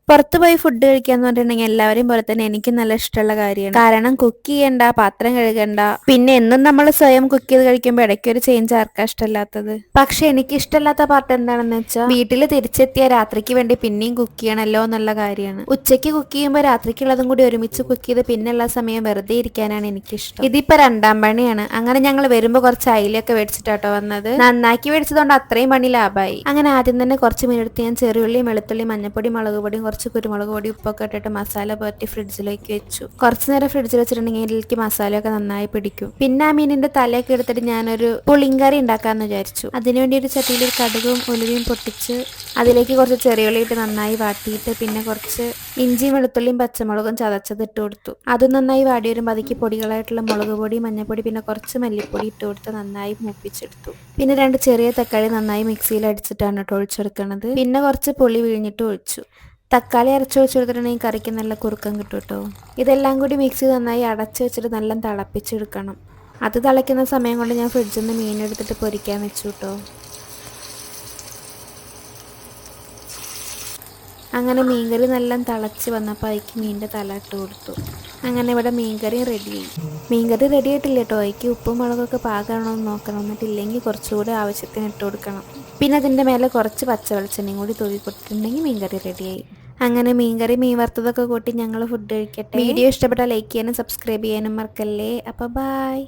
പുറത്ത് പോയി ഫുഡ് കഴിക്കാന്ന് പറഞ്ഞിട്ടുണ്ടെങ്കിൽ എല്ലാവരെയും പോലെ തന്നെ എനിക്ക് നല്ല ഇഷ്ടമുള്ള കാര്യമാണ്. കാരണം കുക്ക് ചെയ്യണ്ട, പാത്രം കഴുകണ്ട, പിന്നെ എന്നും നമ്മൾ സ്വയം കുക്ക് ചെയ്ത് കഴിക്കുമ്പോൾ ഇടയ്ക്ക് ഒരു ചേഞ്ച് ആർക്കാ ഇഷ്ടമല്ലാത്തത്. പക്ഷെ എനിക്ക് ഇഷ്ടമല്ലാത്ത പാർട്ട് എന്താണെന്ന് വെച്ചാൽ വീട്ടിൽ തിരിച്ചെത്തിയ രാത്രിക്ക് വേണ്ടി പിന്നെയും കുക്ക് ചെയ്യണല്ലോ എന്നുള്ള കാര്യമാണ്. ഉച്ചയ്ക്ക് കുക്ക് ചെയ്യുമ്പോൾ രാത്രിക്കുള്ളതും കൂടി ഒരുമിച്ച് കുക്ക് ചെയ്ത് പിന്നെയുള്ള സമയം വെറുതെ ഇരിക്കാനാണ് എനിക്കിഷ്ടം. ഇതിപ്പോ രണ്ടാം പണിയാണ്. അങ്ങനെ ഞങ്ങൾ വരുമ്പോൾ കുറച്ച് അയിലൊക്കെ മേടിച്ചിട്ടാട്ടോ വന്നത്. നന്നാക്കി മേടിച്ചതുകൊണ്ട് അത്രയും പണി ലാഭമായി. അങ്ങനെ ആദ്യം തന്നെ കുറച്ച് മീനെടുത്ത് ഞാൻ ചെറിയുള്ളിയും വെളുത്തുള്ളിയും മഞ്ഞപ്പൊടി മുളക് പൊടിയും കുറച്ച് കുരുമുളക് പൊടി ഉപ്പൊക്കെ ഇട്ടിട്ട് മസാല പുരട്ടി ഫ്രിഡ്ജിലേക്ക് വെച്ചു. കുറച്ച് നേരം ഫ്രിഡ്ജിൽ വെച്ചിട്ടുണ്ടെങ്കിൽ ഇതിലേക്ക് മസാലയൊക്കെ നന്നായി പിടിക്കും. പിന്നെ ആ മീനിന്റെ തലയൊക്കെ എടുത്തിട്ട് ഞാനൊരു പുളിങ്കറി ഉണ്ടാക്കാന്ന് വിചാരിച്ചു. അതിനുവേണ്ടി ഒരു ചട്ടിയിൽ ഒരു കടുകും ഉലുവയും പൊട്ടിച്ച് അതിലേക്ക് കുറച്ച് ചെറിയുള്ളി ഇട്ട് നന്നായി വാട്ടിയിട്ട് പിന്നെ കുറച്ച് ഇഞ്ചിയും വെളുത്തുള്ളിയും പച്ചമുളകും ചതച്ചത് ഇട്ട് കൊടുത്തു. അത് നന്നായി വാടി വരുമ്പോൾ അതിലേക്ക് പൊടികളായിട്ടുള്ള മുളക് പൊടി, മഞ്ഞപ്പൊടി, പിന്നെ കുറച്ച് മല്ലിപ്പൊടി ഇട്ട് കൊടുത്ത് നന്നായി മൂപ്പിച്ചെടുത്തു. പിന്നെ 2 ചെറിയ തക്കാളി നന്നായി മിക്സിയിൽ അടിച്ചിട്ടാണ് കേട്ടോ ഒഴിച്ചെടുക്കുന്നത്. പിന്നെ കുറച്ച് പുളി പിഴിഞ്ഞിട്ട് ഒഴിച്ചു. തക്കാളി അരച്ച് വെച്ച് കൊടുത്തിട്ടുണ്ടെങ്കിൽ കറിക്ക് നല്ല കുറുക്കം കിട്ടും കേട്ടോ. ഇതെല്ലാം കൂടി മിക്സി നന്നായി അടച്ച് വെച്ചിട്ട് നല്ല തിളപ്പിച്ചെടുക്കണം. അത് തിളയ്ക്കുന്ന സമയം കൊണ്ട് ഞാൻ ഫ്രിഡ്ജിൽ നിന്ന് മീനെടുത്തിട്ട് പൊരിക്കാൻ വെച്ചു കേട്ടോ. അങ്ങനെ മീൻകറി നല്ല തിളച്ച് വന്നപ്പോൾ അതിക്ക് മീനിൻ്റെ തല ഇട്ട് കൊടുത്തു. അങ്ങനെ ഇവിടെ മീൻകറി റെഡിയായി. മീൻകറി റെഡി ആയിട്ടില്ല കേട്ടോ. അതിക്ക് ഉപ്പും മുളകൊക്കെ പാകമാണോ എന്ന് നോക്കണം. എന്നിട്ടില്ലെങ്കിൽ കുറച്ചുകൂടി ആവശ്യത്തിന് ഇട്ട് കൊടുക്കണം. പിന്നെ അതിൻ്റെ മേലെ കുറച്ച് പച്ച വെളിച്ചെണ്ണയും കൂടി തൂവി കൊടുത്തിട്ടുണ്ടെങ്കിൽ മീൻകറി റെഡിയായി. അങ്ങനെ മീൻകറി മീൻ വറുത്തതൊക്കെ കൂട്ടി ഞങ്ങൾ ഫുഡ് കഴിക്കട്ടെ. വീഡിയോ ഇഷ്ടപ്പെട്ടാൽ ലൈക്ക് ചെയ്യാനും സബ്സ്ക്രൈബ് ചെയ്യാനും മറക്കല്ലേ. അപ്പോൾ ബൈ.